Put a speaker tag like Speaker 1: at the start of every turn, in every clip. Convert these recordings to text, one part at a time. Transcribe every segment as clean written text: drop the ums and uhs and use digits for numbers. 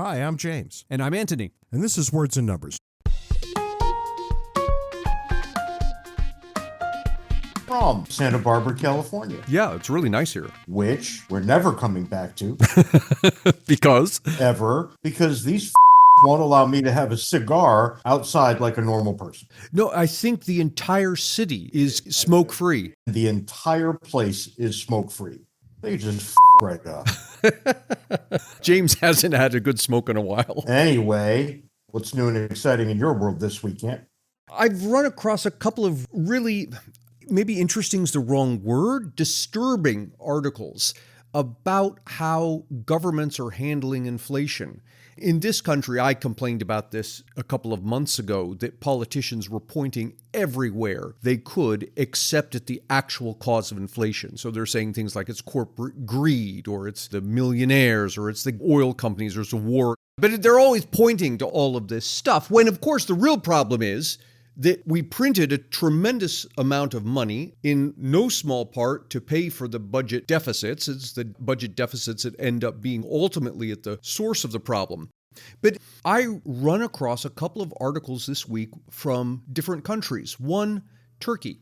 Speaker 1: Hi, I'm James.
Speaker 2: And I'm Anthony.
Speaker 1: And this is Words and Numbers.
Speaker 3: From Santa Barbara, California.
Speaker 2: Yeah, it's really nice here.
Speaker 3: Which we're never coming back to.
Speaker 2: Because?
Speaker 3: Ever. Because these won't allow me to have a cigar outside like a normal person.
Speaker 2: No, I think the entire city is smoke-free.
Speaker 3: The entire place is smoke-free. They just right up.
Speaker 2: James hasn't had a good smoke in a while.
Speaker 3: Anyway, what's new and exciting in your world this weekend?
Speaker 2: I've run across a couple of really, maybe interesting is the wrong word, disturbing articles about how governments are handling inflation. In this country, I complained about this a couple of months ago, that politicians were pointing everywhere they could except at the actual cause of inflation. So they're saying things like it's corporate greed, or it's the millionaires, or it's the oil companies, or it's a war. But they're always pointing to all of this stuff, when of course the real problem is that we printed a tremendous amount of money, in no small part to pay for the budget deficits. It's the budget deficits that end up being ultimately at the source of the problem. But I run across a couple of articles this week from different countries. One, Turkey.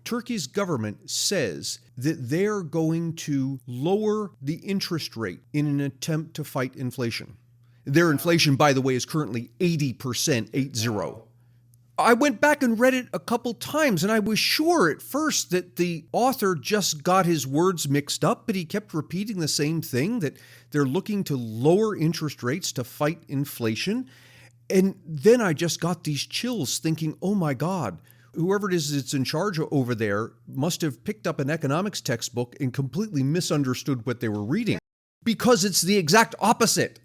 Speaker 2: Turkey's government says that they're going to lower the interest rate in an attempt to fight inflation. Their inflation, by the way, is currently 80%, 80. I went back and read it a couple times, and I was sure at first that the author just got his words mixed up, but he kept repeating the same thing, that they're looking to lower interest rates to fight inflation. And then I just got these chills thinking, oh my God, whoever it is that's in charge over there must have picked up an economics textbook and completely misunderstood what they were reading, because it's the exact opposite.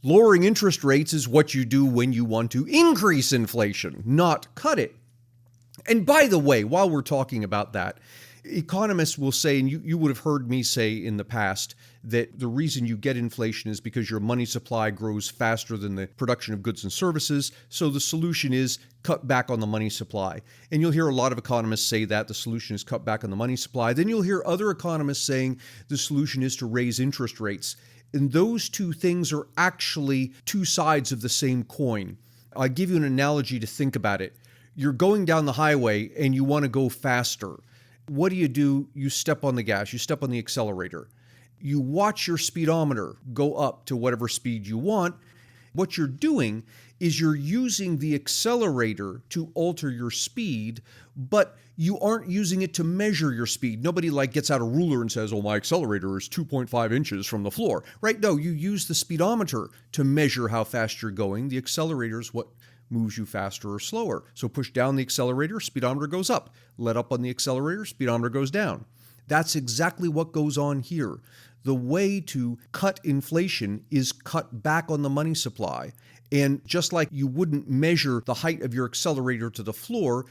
Speaker 2: Lowering interest rates is what you do when you want to increase inflation, not cut it. And by the way, while we're talking about that, economists will say, and you would have heard me say in the past, that the reason you get inflation is because your money supply grows faster than the production of goods and services. So the solution is cut back on the money supply. And you'll hear a lot of economists say that the solution is cut back on the money supply. Then you'll hear other economists saying the solution is to raise interest rates. And those two things are actually two sides of the same coin. I'll give you an analogy to think about it. You're going down the highway and you want to go faster. What do? You step on the gas, you step on the accelerator. You watch your speedometer go up to whatever speed you want. What you're doing is you're using the accelerator to alter your speed, but you aren't using it to measure your speed. Nobody gets out a ruler and says, oh, my accelerator is 2.5 inches from the floor, right? No, you use the speedometer to measure how fast you're going. The accelerator is what moves you faster or slower. So push down the accelerator, speedometer goes up. Let up on the accelerator, speedometer goes down. That's exactly what goes on here. The way to cut inflation is cut back on the money supply. And just like you wouldn't measure the height of your accelerator to the floor,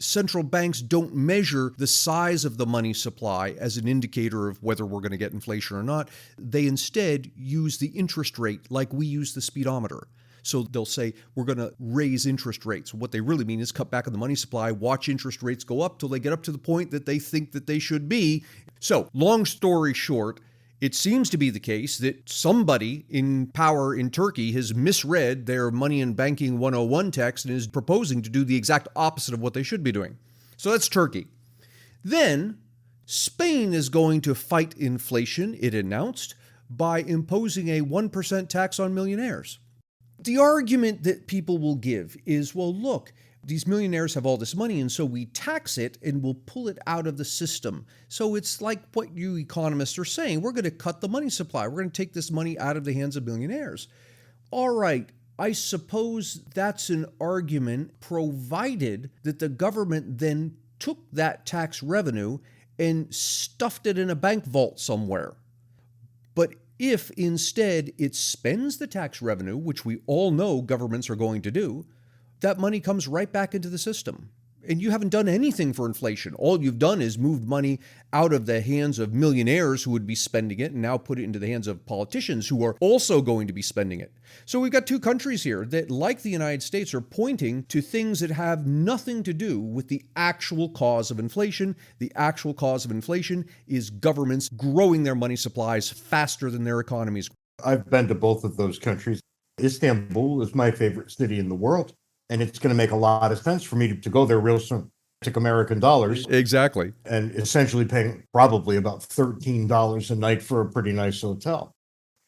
Speaker 2: central banks don't measure the size of the money supply as an indicator of whether we're going to get inflation or not. They instead use the interest rate like we use the speedometer. So they'll say, we're going to raise interest rates. What they really mean is cut back on the money supply, watch interest rates go up till they get up to the point that they think that they should be. So long story short, it seems to be the case that somebody in power in Turkey has misread their Money and Banking 101 text and is proposing to do the exact opposite of what they should be doing. So that's Turkey. Then Spain is going to fight inflation, it announced, by imposing a 1% tax on millionaires. The argument that people will give is, well, look, these millionaires have all this money, and so we tax it and we'll pull it out of the system. So it's like what you economists are saying. We're going to cut the money supply. We're going to take this money out of the hands of millionaires. All right, I suppose that's an argument, provided that the government then took that tax revenue and stuffed it in a bank vault somewhere. But if instead it spends the tax revenue, which we all know governments are going to do, that money comes right back into the system. And you haven't done anything for inflation. All you've done is moved money out of the hands of millionaires who would be spending it and now put it into the hands of politicians who are also going to be spending it. So we've got two countries here that, like the United States, are pointing to things that have nothing to do with the actual cause of inflation. The actual cause of inflation is governments growing their money supplies faster than their economies.
Speaker 3: I've been to both of those countries. Istanbul is my favorite city in the world, and it's going to make a lot of sense for me to go there real soon. Take American dollars.
Speaker 2: Exactly.
Speaker 3: And essentially paying probably about $13 a night for a pretty nice hotel.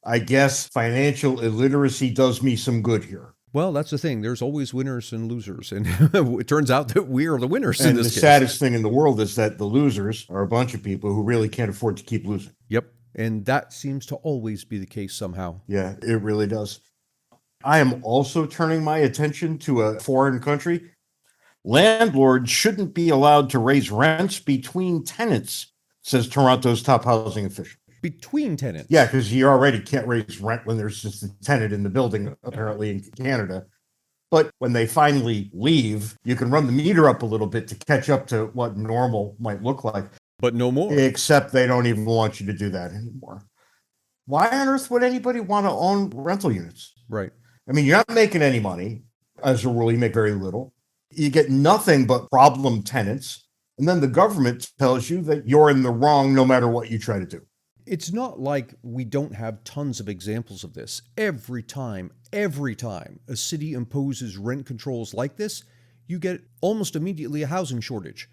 Speaker 3: I guess financial illiteracy does me some good here.
Speaker 2: Well, that's the thing. There's always winners and losers. And it turns out that we are the winners in
Speaker 3: And
Speaker 2: this
Speaker 3: the
Speaker 2: case.
Speaker 3: saddest thing in the world is that the losers are a bunch of people who really can't afford to keep losing.
Speaker 2: Yep. And that seems to always be the case somehow.
Speaker 3: Yeah, it really does. I am also turning my attention to a foreign country. Landlords shouldn't be allowed to raise rents between tenants, says Toronto's top housing official.
Speaker 2: Between tenants?
Speaker 3: Yeah, because you already can't raise rent when there's just a tenant in the building, apparently in Canada. But when they finally leave, you can run the meter up a little bit to catch up to what normal might look like.
Speaker 2: But no more.
Speaker 3: Except they don't even want you to do that anymore. Why on earth would anybody want to own rental units?
Speaker 2: Right.
Speaker 3: I mean, you're not making any money. As a rule, you make very little. You get nothing but problem tenants. And then the government tells you that you're in the wrong no matter what you try to do.
Speaker 2: It's not like we don't have tons of examples of this. Every time a city imposes rent controls like this, you get almost immediately a housing shortage.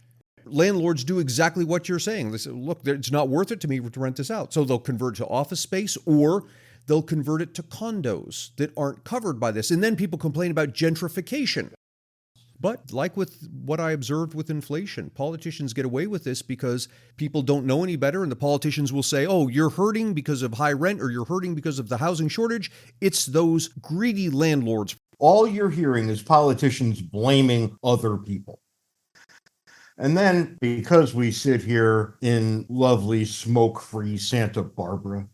Speaker 2: Landlords do exactly what you're saying. They say, look, it's not worth it to me to rent this out. So they'll convert to office space, or they'll convert it to condos that aren't covered by this. And then people complain about gentrification. But like with what I observed with inflation, politicians get away with this because people don't know any better, and the politicians will say, oh, you're hurting because of high rent, or you're hurting because of the housing shortage. It's those greedy landlords.
Speaker 3: All you're hearing is politicians blaming other people. And then, because we sit here in lovely, smoke-free Santa Barbara,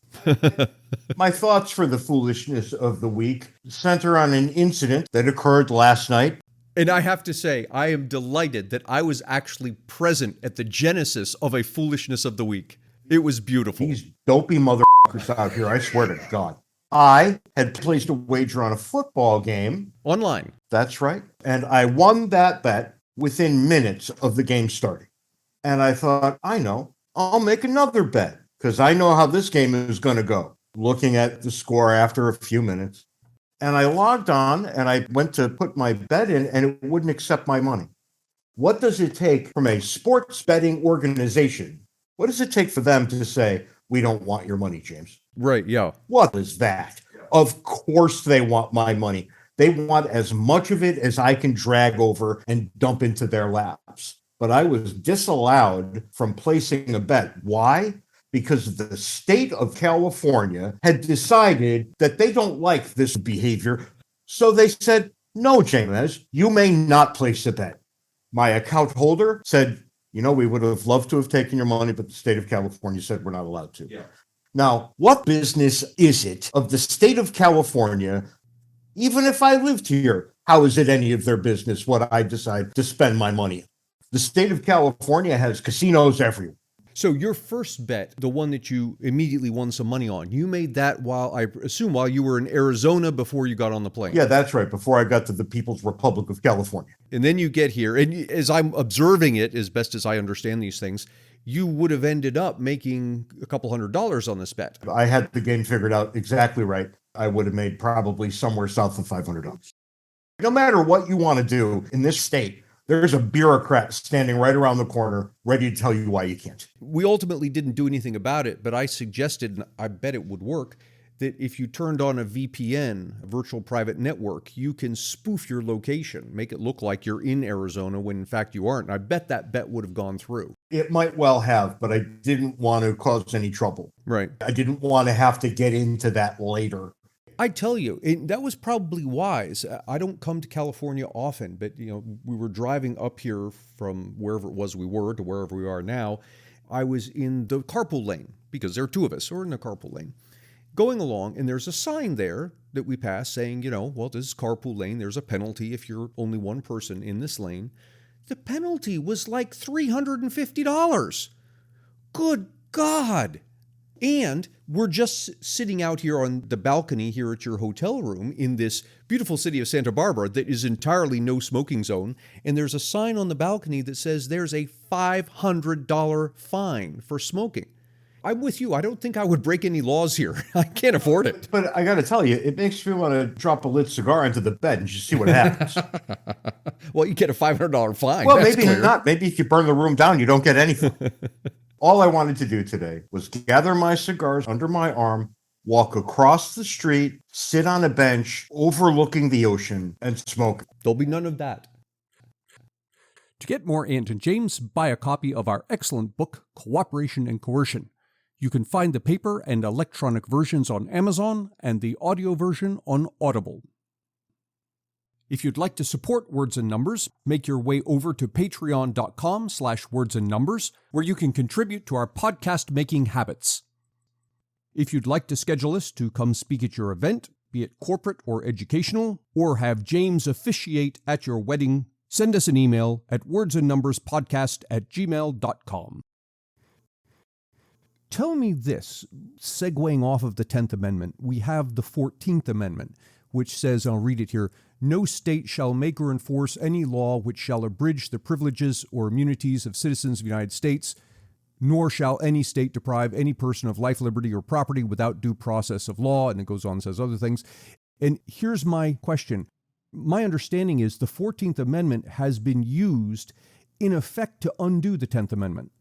Speaker 3: my thoughts for the foolishness of the week center on an incident that occurred last night.
Speaker 2: And I have to say, I am delighted that I was actually present at the genesis of a foolishness of the week. It was beautiful.
Speaker 3: These dopey motherfuckers out here, I swear to God. I had placed a wager on a football game.
Speaker 2: Online.
Speaker 3: That's right. And I won that bet within minutes of the game starting. And I thought, I know, I'll make another bet because I know how this game is going to go. Looking at the score after a few minutes. And I logged on and I went to put my bet in and it wouldn't accept my money. What does it take from a sports betting organization? What does it take for them to say, we don't want your money, James?
Speaker 2: Right, yeah.
Speaker 3: What is that? Of course they want my money. They want as much of it as I can drag over and dump into their laps. But I was disallowed from placing a bet. Why? Because the state of California had decided that they don't like this behavior. So they said, no, James, you may not place a bet. My account holder said, you know, we would have loved to have taken your money, but the state of California said we're not allowed to. Yeah. Now, what business is it of the state of California, even if I lived here, how is it any of their business what I decide to spend my money? The state of California has casinos everywhere.
Speaker 2: So your first bet, the one that you immediately won some money on, you made that while you were in Arizona before you got on the plane.
Speaker 3: Yeah, that's right. Before I got to the People's Republic of California.
Speaker 2: And then you get here, and as I'm observing it, as best as I understand these things, you would have ended up making a couple $100 on this bet.
Speaker 3: I had the game figured out exactly right. I would have made probably somewhere south of $500. No matter what you want to do in this state, there's a bureaucrat standing right around the corner ready to tell you why you can't.
Speaker 2: We ultimately didn't do anything about it, but I suggested, and I bet it would work, that if you turned on a VPN, a virtual private network, you can spoof your location, make it look like you're in Arizona when in fact you aren't. And I bet that bet would have gone through.
Speaker 3: It might well have, but I didn't want to cause any trouble.
Speaker 2: Right.
Speaker 3: I didn't want to have to get into that later.
Speaker 2: I tell you, that was probably wise. I don't come to California often, but we were driving up here from wherever it was we were to wherever we are now. I was in the carpool lane because there are two of us, or in the carpool lane, going along, and there's a sign there that we pass saying, well, this is carpool lane. There's a penalty if you're only one person in this lane. The penalty was like $350. Good God. And we're just sitting out here on the balcony here at your hotel room in this beautiful city of Santa Barbara that is entirely no smoking zone. And there's a sign on the balcony that says there's a $500 fine for smoking. I'm with you. I don't think I would break any laws here. I can't afford it.
Speaker 3: But I got to tell you, it makes me want to drop a lit cigar into the bed and just see what happens.
Speaker 2: Well, you get a $500 fine.
Speaker 3: Well,
Speaker 2: That's
Speaker 3: maybe
Speaker 2: clear.
Speaker 3: not. Maybe if you burn the room down, you don't get anything. All I wanted to do today was gather my cigars under my arm, walk across the street, sit on a bench overlooking the ocean, and smoke.
Speaker 2: There'll be none of that.
Speaker 4: To get more Ant and James, buy a copy of our excellent book, Cooperation and Coercion. You can find the paper and electronic versions on Amazon and the audio version on Audible. If you'd like to support Words and Numbers, make your way over to patreon.com/wordsandnumbers, where you can contribute to our podcast-making habits. If you'd like to schedule us to come speak at your event, be it corporate or educational, or have James officiate at your wedding, send us an email at wordsandnumberspodcast@gmail.com. Tell me this, segueing off of the 10th Amendment, we have the 14th Amendment, which says, I'll read it here, no state shall make or enforce any law which shall abridge the privileges or immunities of citizens of the United States, nor shall any state deprive any person of life, liberty, or property without due process of law, and it goes on and says other things. And here's my question. My understanding is the 14th Amendment has been used in effect to undo the 10th Amendment.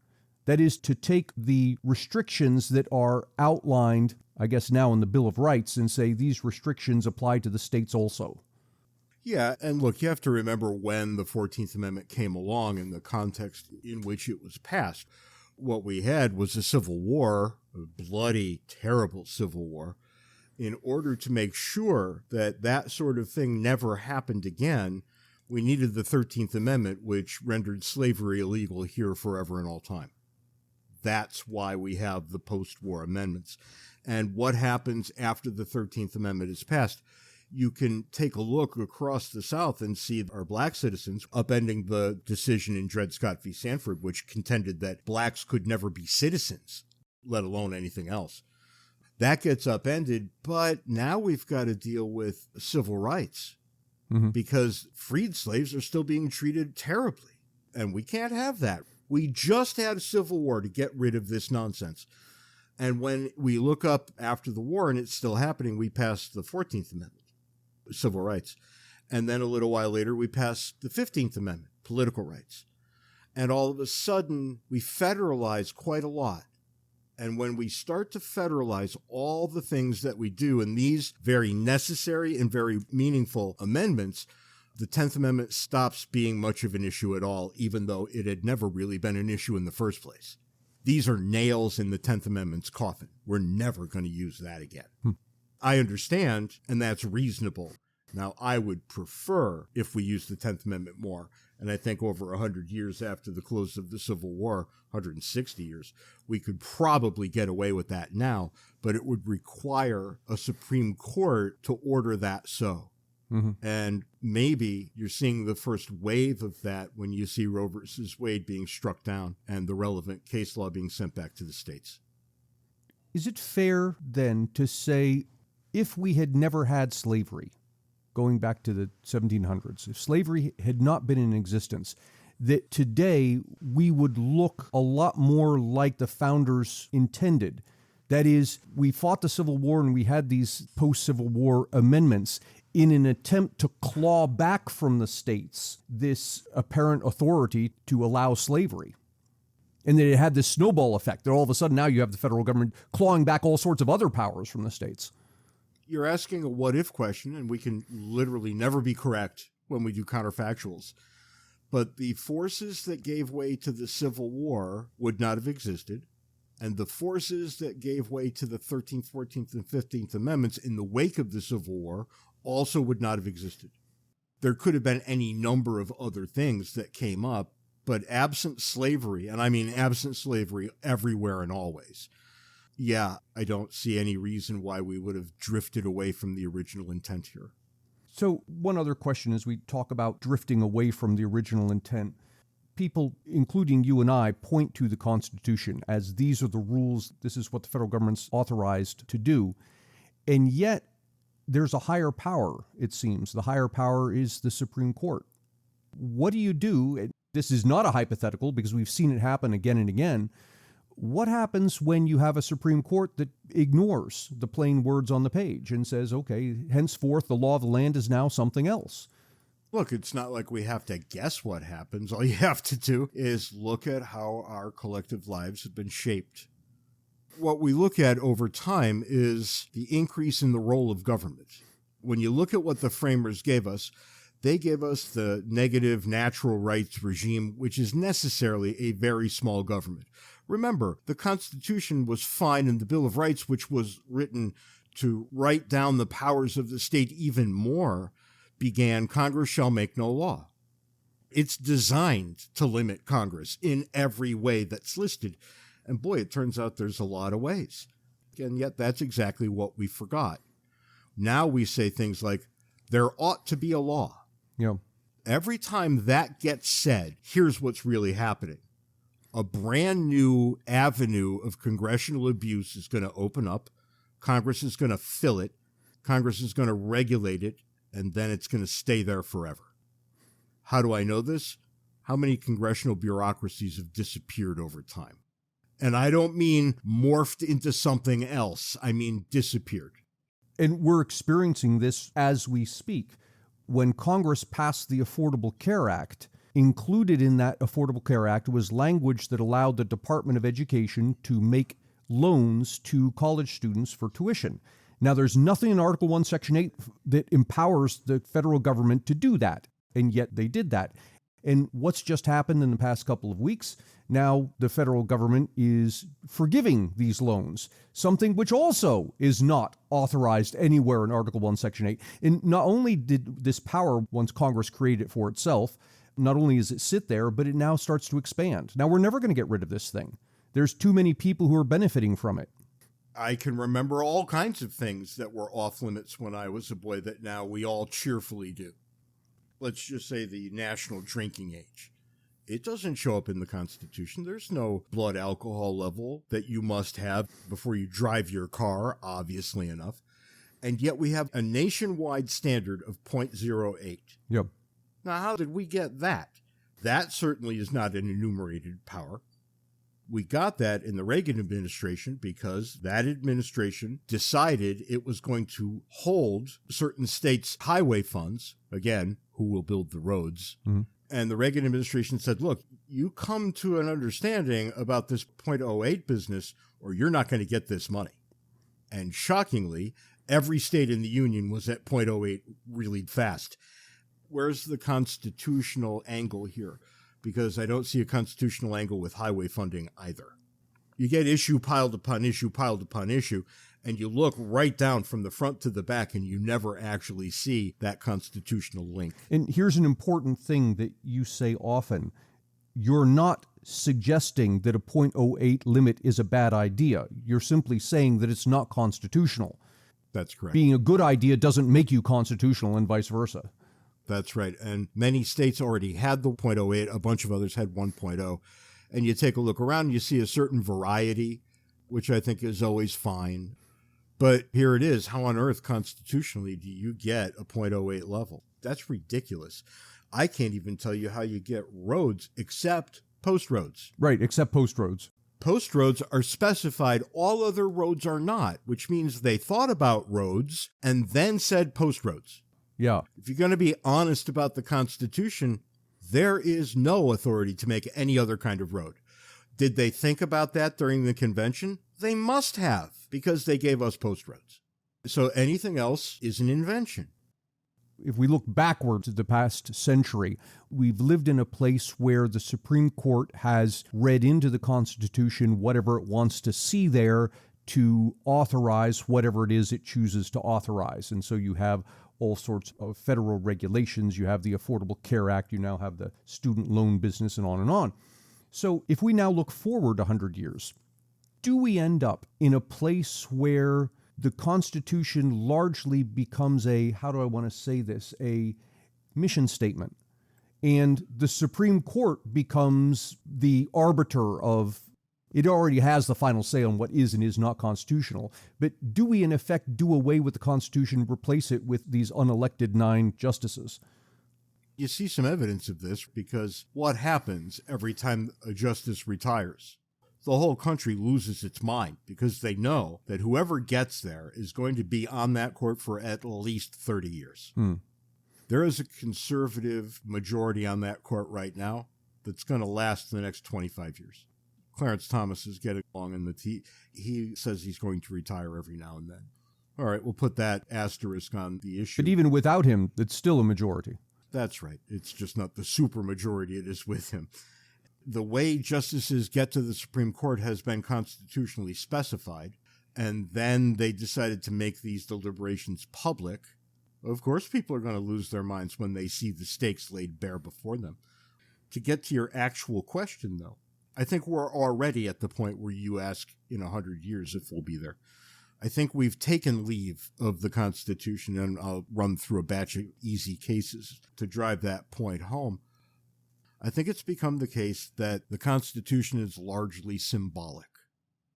Speaker 4: That is, to take the restrictions that are outlined, I guess now in the Bill of Rights, and say these restrictions apply to the states also.
Speaker 5: Yeah, and look, you have to remember when the 14th Amendment came along and the context in which it was passed. What we had was a civil war, a bloody, terrible civil war. In order to make sure that that sort of thing never happened again, we needed the 13th Amendment, which rendered slavery illegal here forever and all time. That's why we have the post-war amendments. And what happens after the 13th Amendment is passed? You can take a look across the South and see our black citizens upending the decision in Dred Scott v. Sanford, which contended that blacks could never be citizens, let alone anything else. That gets upended, but now we've got to deal with civil rights because freed slaves are still being treated terribly, and we can't have that. We just had a civil war to get rid of this nonsense. And when we look up after the war and it's still happening, we passed the 14th Amendment, civil rights. And then a little while later, we passed the 15th Amendment, political rights. And all of a sudden, we federalize quite a lot. And when we start to federalize all the things that we do in these very necessary and very meaningful amendments, the 10th Amendment stops being much of an issue at all, even though it had never really been an issue in the first place. These are nails in the 10th Amendment's coffin. We're never going to use that again. I understand, and that's reasonable. Now, I would prefer if we use the 10th Amendment more. And I think over 100 years after the close of the Civil War, 160 years, we could probably get away with that now, but it would require a Supreme Court to order that so. And maybe you're seeing the first wave of that when you see Roe versus Wade being struck down and the relevant case law being sent back to the states.
Speaker 4: Is it fair, then, to say if we had never had slavery, going back to the 1700s, if slavery had not been in existence, that today we would look a lot more like the founders intended? That is, we fought the Civil War and we had these post-Civil War amendments in an attempt to claw back from the states this apparent authority to allow slavery. And that it had this snowball effect that all of a sudden now you have the federal government clawing back all sorts of other powers from the states.
Speaker 5: You're asking a what-if question, and we can literally never be correct when we do counterfactuals. But the forces that gave way to the Civil War would not have existed, and the forces that gave way to the 13th, 14th, and 15th Amendments in the wake of the Civil War also would not have existed. There could have been any number of other things that came up, but absent slavery, and I mean absent slavery everywhere and always, yeah, I don't see any reason why we would have drifted away from the original intent here.
Speaker 4: So one other question as we talk about drifting away from the original intent. People, including you and I, point to the Constitution as these are the rules, this is what the federal government's authorized to do. And yet, there's a higher power, it seems. The higher power is the Supreme Court. What do you do? This is not a hypothetical because we've seen it happen again and again. what happens when you have a Supreme Court that ignores the plain words on the page and says, okay, henceforth the law of the land is now something else?
Speaker 5: Look, it's not like we have to guess what happens. All you have to do is look at how our collective lives have been shaped. What we look at over time is the increase in the role of government. When you look at what the framers gave us, they gave us the negative natural rights regime, which is necessarily a very small government. Remember, the Constitution was fine, and the Bill of Rights, which was written to write down the powers of the state even more, began, Congress shall make no law. It's designed to limit Congress in every way that's listed. And boy, it turns out there's a lot of ways. And yet that's exactly what we forgot. Now we say things like, there ought to be a law.
Speaker 4: Yeah.
Speaker 5: Every time that gets said, here's what's really happening. A brand new avenue of congressional abuse is going to open up. Congress is going to fill it. Congress is going to regulate it. And then it's going to stay there forever. How do I know this? How many congressional bureaucracies have disappeared over time? And I don't mean morphed into something else. I mean disappeared.
Speaker 4: And we're experiencing this as we speak. When Congress passed the Affordable Care Act, included in that Affordable Care Act was language that allowed the Department of Education to make loans to college students for tuition. Now, there's nothing in Article 1, Section 8 that empowers the federal government to do that, and yet they did that. And what's just happened in the past couple of weeks? Now the federal government is forgiving these loans, something which also is not authorized anywhere in Article 1, Section 8. And not only did this power, once Congress created it for itself, not only does it sit there, but it now starts to expand. Now, we're never going to get rid of this thing. There's too many people who are benefiting from it.
Speaker 5: I can remember all kinds of things that were off limits when I was a boy that now we all cheerfully do. Let's just say the national drinking age. It doesn't show up in the Constitution. There's no blood alcohol level that you must have before you drive your car, obviously enough. And yet we have a nationwide standard of 0.08.
Speaker 4: Yep.
Speaker 5: Now, how did we get that? That certainly is not an enumerated power. We got that in the Reagan administration because that administration decided it was going to hold certain states' highway funds, again, who will build the roads. Mm-hmm. And the Reagan administration said, look, you come to an understanding about this 0.08 business or you're not going to get this money. And shockingly, every state in the union was at 0.08 really fast. Where's the constitutional angle here? Because I don't see a constitutional angle with highway funding either. You get issue piled upon issue piled upon issue, and you look right down from the front to the back, and you never actually see that constitutional link.
Speaker 4: And here's an important thing that you say often. You're not suggesting that a 0.08 limit is a bad idea. You're simply saying that it's not constitutional.
Speaker 5: That's correct.
Speaker 4: Being a good idea doesn't make you constitutional and vice versa.
Speaker 5: That's right. And many states already had the 0.08. A bunch of others had 1.0. And you take a look around and you see a certain variety, which I think is always fine. But here it is. How on earth constitutionally do you get a 0.08 level? That's ridiculous. I can't even tell you how you get roads except post roads.
Speaker 4: Right, except post roads.
Speaker 5: Post roads are specified. All other roads are not, which means they thought about roads and then said post roads.
Speaker 4: Yeah.
Speaker 5: If you're going to be honest about the Constitution, there is no authority to make any other kind of road. Did they think about that during the convention? They must have, because they gave us post roads. So anything else is an invention.
Speaker 4: If we look backwards at the past century, we've lived in a place where the Supreme Court has read into the Constitution whatever it wants to see there to authorize whatever it is it chooses to authorize. And so you have all sorts of federal regulations. You have the Affordable Care Act. You now have the student loan business and on and on. So if we now look forward 100 years, do we end up in a place where the Constitution largely becomes a, how do I want to say this, a mission statement, and the Supreme Court becomes the arbiter of, it already has the final say on what is and is not constitutional, but do we in effect do away with the Constitution, replace it with these unelected 9 justices?
Speaker 5: You see some evidence of this because what happens every time a justice retires? the whole country loses its mind because they know that whoever gets there is going to be on that court for at least 30 years. There is a conservative majority on that court right now that's going to last the next 25 years. Clarence Thomas is getting along in the he says he's going to retire every now and then. All right, we'll put that asterisk on the issue.
Speaker 4: But even without him, it's still a majority.
Speaker 5: That's right. It's just not the super majority it is with him. The way justices get to the Supreme Court has been constitutionally specified, and then they decided to make these deliberations public. Of course, people are going to lose their minds when they see the stakes laid bare before them. To get to your actual question, though, I think we're already at the point where you ask in 100 years if we'll be there. I think we've taken leave of the Constitution, and I'll run through a batch of easy cases to drive that point home. I think it's become the case that the Constitution is largely symbolic.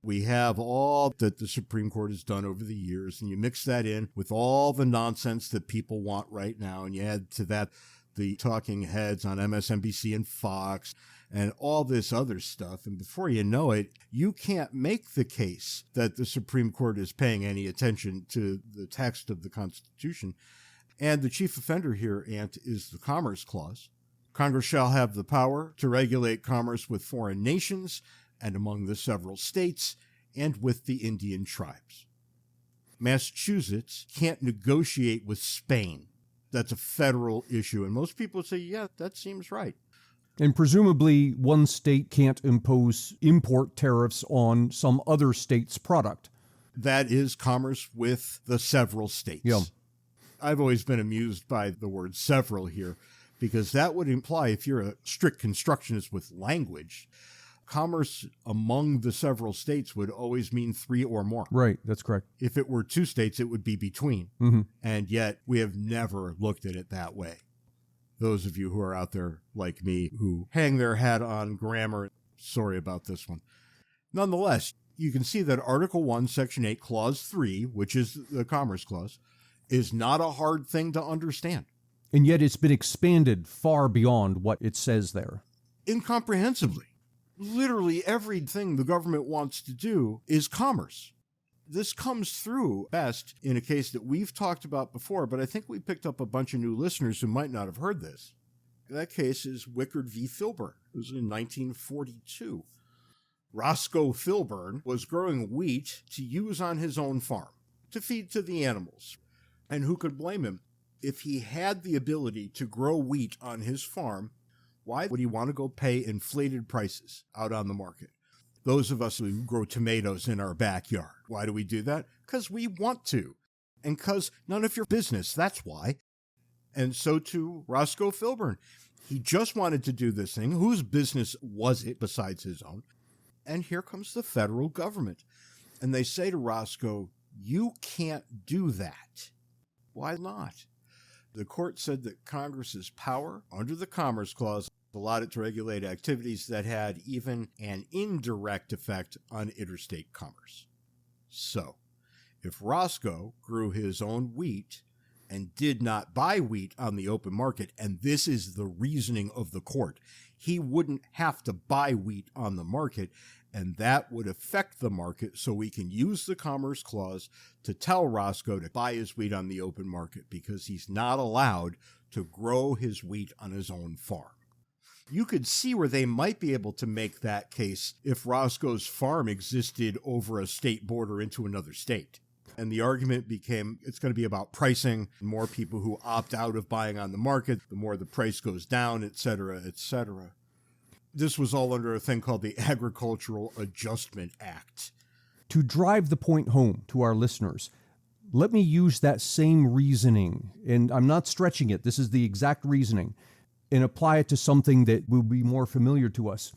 Speaker 5: We have all that the Supreme Court has done over the years, and you mix that in with all the nonsense that people want right now, and you add to that the talking heads on MSNBC and Fox and all this other stuff. And before you know it, you can't make the case that the Supreme Court is paying any attention to the text of the Constitution. And the chief offender here, Ant, is the Commerce Clause. Congress shall have the power to regulate commerce with foreign nations and among the several states and with the Indian tribes. Massachusetts can't negotiate with Spain. That's a federal issue. And most people say, yeah, that seems right.
Speaker 4: And presumably one state can't impose import tariffs on some other state's product.
Speaker 5: That is commerce with the several states.
Speaker 4: Yeah.
Speaker 5: I've always been amused by the word several here, because that would imply, if you're a strict constructionist with language, commerce among the several states would always mean three or more.
Speaker 4: Right, that's correct.
Speaker 5: If it were two states, it would be between.
Speaker 4: Mm-hmm.
Speaker 5: And yet we have never looked at it that way. Those of you who are out there like me who hang their hat on grammar, sorry about this one. Nonetheless, you can see that Article 1, Section 8, Clause 3, which is the Commerce Clause, is not a hard thing to understand.
Speaker 4: And yet it's been expanded far beyond what it says there.
Speaker 5: Incomprehensibly. Literally everything the government wants to do is commerce. This comes through best in a case that we've talked about before, but I think we picked up a bunch of new listeners who might not have heard this. That case is Wickard v. Filburn. It was in 1942. Roscoe Filburn was growing wheat to use on his own farm, to feed to the animals. And who could blame him? If he had the ability to grow wheat on his farm, why would he want to go pay inflated prices out on the market? Those of us who grow tomatoes in our backyard, why do we do that? Because we want to. And because none of your business, that's why. And so too, Roscoe Filburn. He just wanted to do this thing. Whose business was it besides his own? And here comes the federal government. And they say to Roscoe, you can't do that. Why not? The court said that Congress's power under the Commerce Clause allowed it to regulate activities that had even an indirect effect on interstate commerce. So, if Roscoe grew his own wheat and did not buy wheat on the open market, and this is the reasoning of the court, he wouldn't have to buy wheat on the market, and that would affect the market, so we can use the Commerce Clause to tell Roscoe to buy his wheat on the open market because he's not allowed to grow his wheat on his own farm. You could see where they might be able to make that case if Roscoe's farm existed over a state border into another state. And the argument became it's going to be about pricing. The more people who opt out of buying on the market, the more the price goes down, et cetera, et cetera. This was all under a thing called the Agricultural Adjustment Act.
Speaker 4: To drive the point home to our listeners, let me use that same reasoning, and I'm not stretching it, this is the exact reasoning, and apply it to something that will be more familiar to us.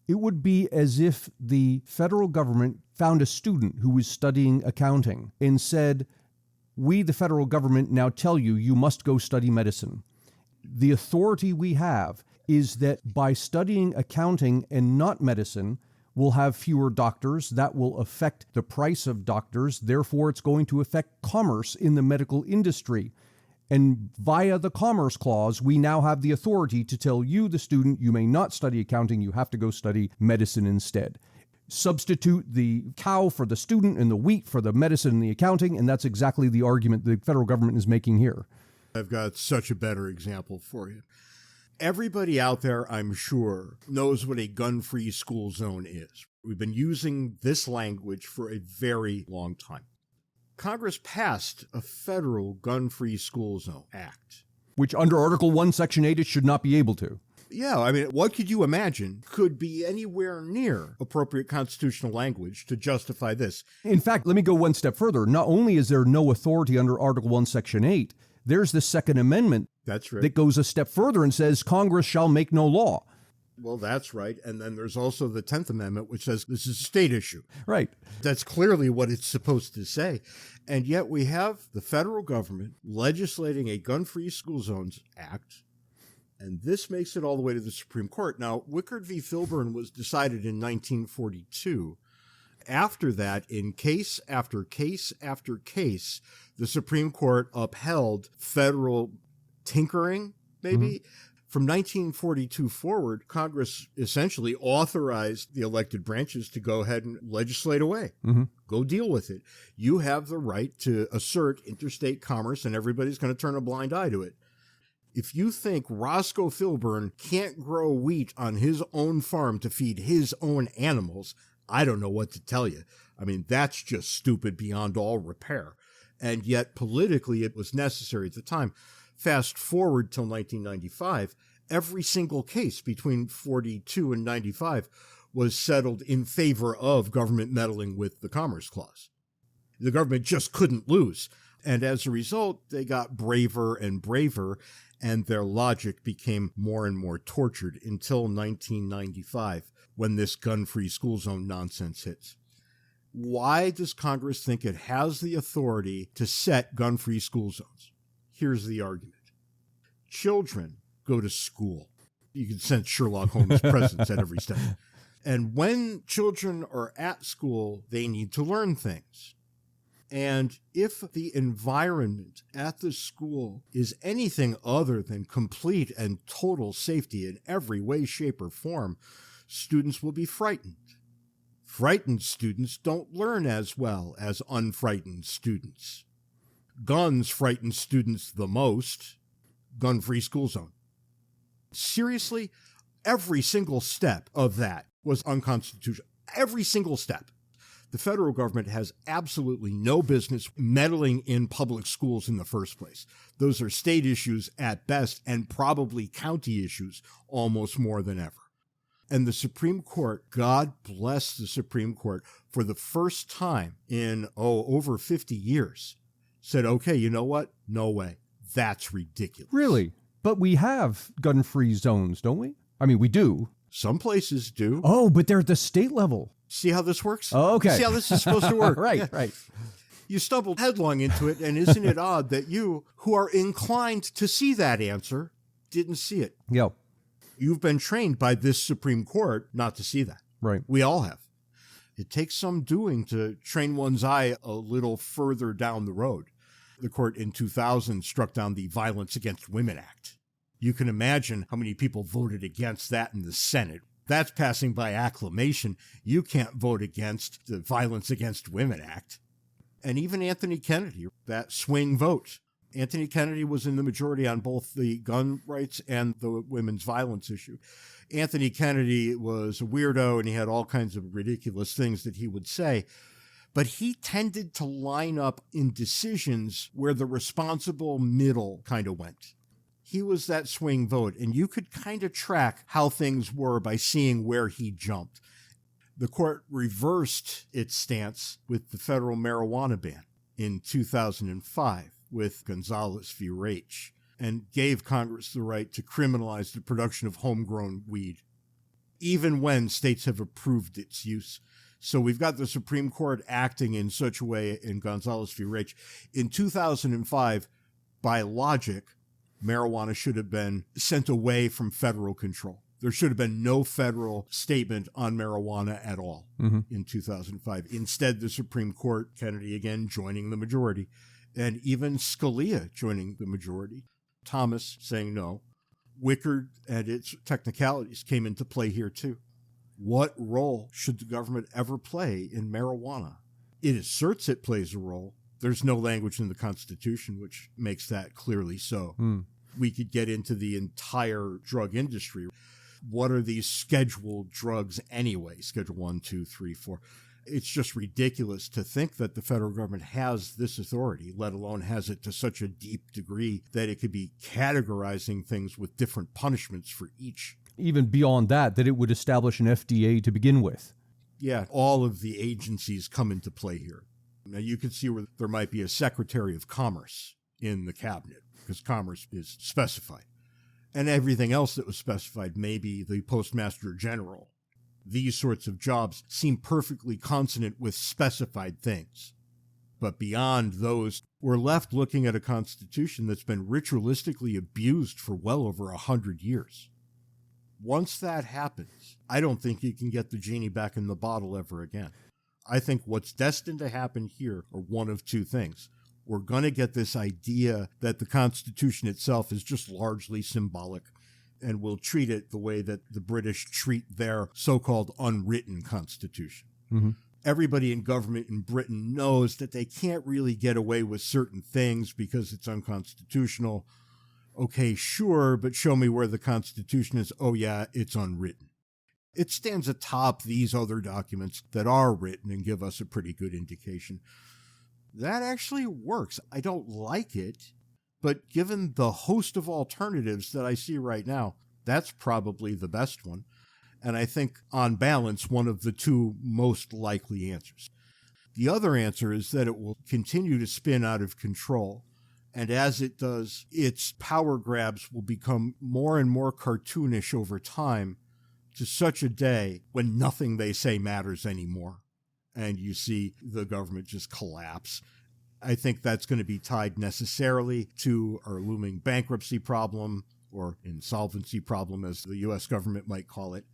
Speaker 4: It would be as if the federal government found a student who was studying accounting and said, we, the federal government, now tell you, you must go study medicine. The authority we have is that by studying accounting and not medicine, we'll have fewer doctors. That will affect the price of doctors. Therefore, it's going to affect commerce in the medical industry. And via the Commerce Clause, we now have the authority to tell you, the student, you may not study accounting, you have to go study medicine instead. substitute the cow for the student and the wheat for the medicine and the accounting, and that's exactly the argument the federal government is making here.
Speaker 5: I've got such a better example for you. Everybody out there, I'm sure, knows what a gun-free school zone is. We've been using this language for a very long time. Congress passed a federal gun-free school zone act.
Speaker 4: Which under Article 1, Section 8, it should not be able to.
Speaker 5: Yeah, I mean, what could you imagine could be anywhere near appropriate constitutional language to justify this?
Speaker 4: In fact, let me go one step further. Not only is there no authority under Article 1, Section 8, there's the Second Amendment
Speaker 5: That's right.
Speaker 4: that goes a step further and says Congress shall make no law.
Speaker 5: Well, that's right. And then there's also the 10th Amendment, which says this is a state issue.
Speaker 4: Right.
Speaker 5: That's clearly what it's supposed to say. And yet we have the federal government legislating a gun-free school zones act, and this makes it all the way to the Supreme Court. Now, Wickard v. Filburn was decided in 1942. After that, in case after case after case, the Supreme Court upheld federal tinkering, maybe. From 1942 forward, Congress essentially authorized the elected branches to go ahead and legislate away. Go deal with it. You have the right to assert interstate commerce, and everybody's going to turn a blind eye to it. If you think Roscoe Filburn can't grow wheat on his own farm to feed his own animals, I don't know what to tell you. I mean, that's just stupid beyond all repair. And yet, politically, it was necessary at the time. Fast forward till 1995, every single case between 42 and 95 was settled in favor of government meddling with the Commerce Clause. The government just couldn't lose. And as a result, they got braver and braver, and their logic became more and more tortured until 1995, when this gun-free school zone nonsense hits. Why does Congress think it has the authority to set gun-free school zones? Here's the argument. Children go to school. You can sense Sherlock Holmes' presence at every step. And when children are at school, they need to learn things. And if the environment at the school is anything other than complete and total safety in every way, shape, or form, students will be frightened. Frightened students don't learn as well as unfrightened students. Guns frighten students the most. Gun-free school zone. Seriously, every single step of that was unconstitutional. Every single step. The federal government has absolutely no business meddling in public schools in the first place. Those are state issues at best, and probably county issues almost more than ever. And the Supreme Court, God bless the Supreme Court, for the first time in, over 50 years, said, okay, you know what? No way. That's ridiculous.
Speaker 4: Really? But we have gun-free zones, don't we? I mean, we do.
Speaker 5: Some places do.
Speaker 4: Oh, but they're at the state level.
Speaker 5: See how this works?
Speaker 4: Oh, okay.
Speaker 5: See how this is supposed to work?
Speaker 4: Right.
Speaker 5: You stumbled headlong into it, and isn't it odd that you, who are inclined to see that answer, didn't see it?
Speaker 4: Yeah.
Speaker 5: You've been trained by this Supreme Court not to see that.
Speaker 4: Right.
Speaker 5: We all have. It takes some doing to train one's eye a little further down the road. The court in 2000 struck down the Violence Against Women Act. You can imagine how many people voted against that in the Senate. That's passing by acclamation. You can't vote against the Violence Against Women Act. And even Anthony Kennedy, that swing vote. Anthony Kennedy was in the majority on both the gun rights and the women's violence issue. Anthony Kennedy was a weirdo, and he had all kinds of ridiculous things that he would say. But he tended to line up in decisions where the responsible middle kind of went. He was that swing vote, and you could kind of track how things were by seeing where he jumped. The court reversed its stance with the federal marijuana ban in 2005 with Gonzalez v. Raich, and gave Congress the right to criminalize the production of homegrown weed, even when states have approved its use. So we've got the Supreme Court acting in such a way in Gonzalez v. Raich. In 2005, by logic, marijuana should have been sent away from federal control. There should have been no federal statement on marijuana at all in 2005. Instead, the Supreme Court, Kennedy again joining the majority, and even Scalia joining the majority, Thomas saying no. Wickard and its technicalities came into play here too. What role should the government ever play in marijuana? It asserts it plays a role. There's no language in the Constitution which makes that clearly so. We could get into the entire drug industry. What are these scheduled drugs anyway? Schedule 1, 2, 3, 4. It's just ridiculous to think that the federal government has this authority, let alone has it to such a deep degree that it could be categorizing things with different punishments for each.
Speaker 4: Even beyond that it would establish an FDA to begin with.
Speaker 5: Yeah, all of the agencies come into play here. Now, you can see where there might be a Secretary of Commerce in the cabinet, because commerce is specified. And everything else that was specified, maybe the Postmaster General. These sorts of jobs seem perfectly consonant with specified things. But beyond those, we're left looking at a constitution that's been ritualistically abused for well over 100 years. Once that happens, I don't think you can get the genie back in the bottle ever again. I think what's destined to happen here are one of two things. We're going to get this idea that the Constitution itself is just largely symbolic, and we'll treat it the way that the British treat their so-called unwritten Constitution.
Speaker 4: Mm-hmm.
Speaker 5: Everybody in government in Britain knows that they can't really get away with certain things because it's unconstitutional. Okay, sure, but show me where the Constitution is. Oh yeah, it's unwritten. It stands atop these other documents that are written and give us a pretty good indication. That actually works. I don't like it, but given the host of alternatives that I see right now, that's probably the best one. And I think, on balance, one of the two most likely answers. The other answer is that it will continue to spin out of control. And as it does, its power grabs will become more and more cartoonish over time, to such a day when nothing they say matters anymore. And you see the government just collapse. I think that's going to be tied necessarily to our looming bankruptcy problem, or insolvency problem, as the U.S. government might call it.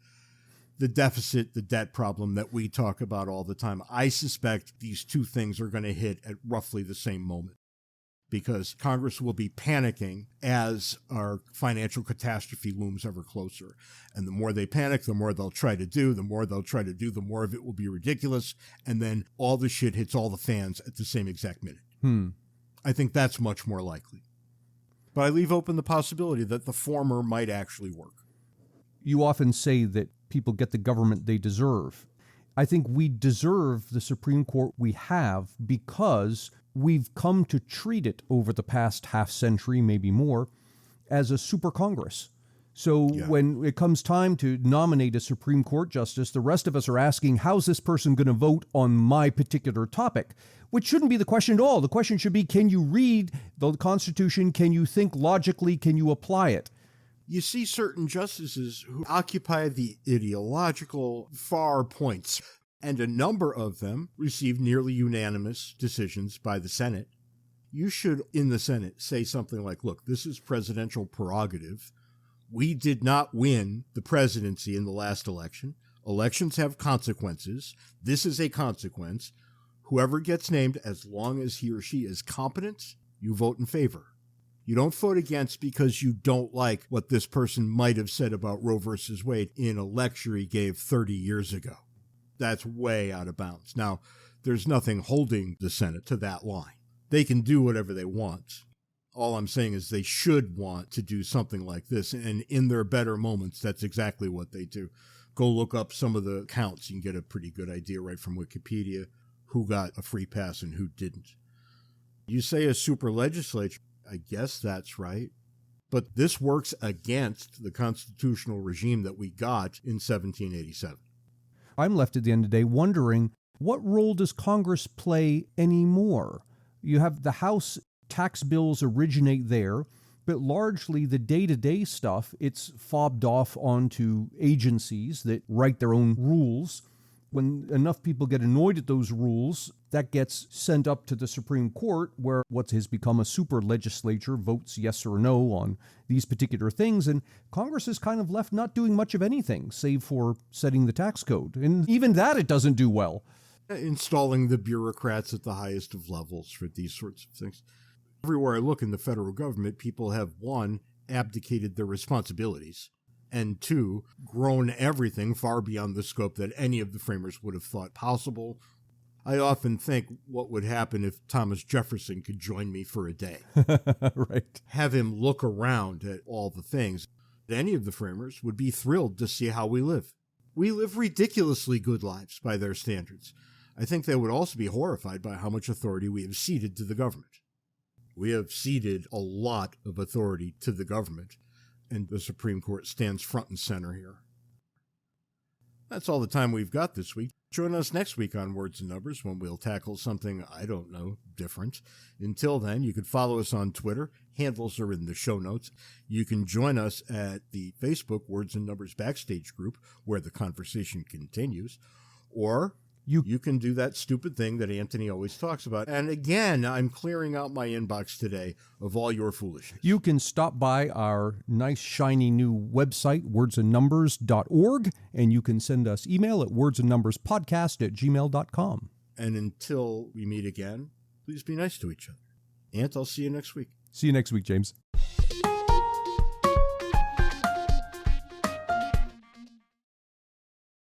Speaker 5: The deficit, the debt problem that we talk about all the time. I suspect these two things are going to hit at roughly the same moment, because Congress will be panicking as our financial catastrophe looms ever closer. And the more they panic, the more they'll try to do. The more they'll try to do, the more of it will be ridiculous. And then all the shit hits all the fans at the same exact minute. I think that's much more likely. But I leave open the possibility that the former might actually work.
Speaker 4: You often say that people get the government they deserve. I think we deserve the Supreme Court we have because we've come to treat it over the past half century, maybe more, as a super Congress. So when it comes time to nominate a Supreme Court justice, the rest of us are asking, how's this person going to vote on my particular topic? Which shouldn't be the question at all. The question should be, can you read the Constitution? Can you think logically? Can you apply it?
Speaker 5: You see certain justices who occupy the ideological far points, and a number of them receive nearly unanimous decisions by the Senate. You should, in the Senate, say something like, look, this is presidential prerogative. We did not win the presidency in the last election. Elections have consequences. This is a consequence. Whoever gets named, as long as he or she is competent, you vote in favor. You don't vote against because you don't like what this person might have said about Roe versus Wade in a lecture he gave 30 years ago. That's way out of bounds. Now, there's nothing holding the Senate to that line. They can do whatever they want. All I'm saying is they should want to do something like this, and in their better moments, that's exactly what they do. Go look up some of the counts. You can get a pretty good idea right from Wikipedia who got a free pass and who didn't. You say a super legislature, I guess that's right. But this works against the constitutional regime that we got in 1787.
Speaker 4: I'm left at the end of the day wondering, what role does Congress play anymore? You have the House, tax bills originate there, but largely the day-to-day stuff, it's fobbed off onto agencies that write their own rules. When enough people get annoyed at those rules, that gets sent up to the Supreme Court, where what has become a super legislature votes yes or no on these particular things, and Congress is kind of left not doing much of anything, save for setting the tax code. And even that it doesn't do well.
Speaker 5: Installing the bureaucrats at the highest of levels for these sorts of things. Everywhere I look in the federal government, people have, one, abdicated their responsibilities. and two, grown everything far beyond the scope that any of the framers would have thought possible. I often think what would happen if Thomas Jefferson could join me for a day.
Speaker 4: Right.
Speaker 5: Have him look around at all the things. Any of the framers would be thrilled to see how we live. We live ridiculously good lives by their standards. I think they would also be horrified by how much authority we have ceded to the government. We have ceded a lot of authority to the government, and the Supreme Court stands front and center here. That's all the time we've got this week. Join us next week on Words and Numbers when we'll tackle something, I don't know, different. Until then, you can follow us on Twitter. Handles are in the show notes. You can join us at the Facebook Words and Numbers Backstage group where the conversation continues. Or you can do that stupid thing that Anthony always talks about. And again, I'm clearing out my inbox today of all your foolishness.
Speaker 4: You can stop by our nice, shiny new website, wordsandnumbers.org, and you can send us email at wordsandnumberspodcast@gmail.com.
Speaker 5: And until we meet again, please be nice to each other. Ant, I'll see you next week.
Speaker 4: See you next week, James.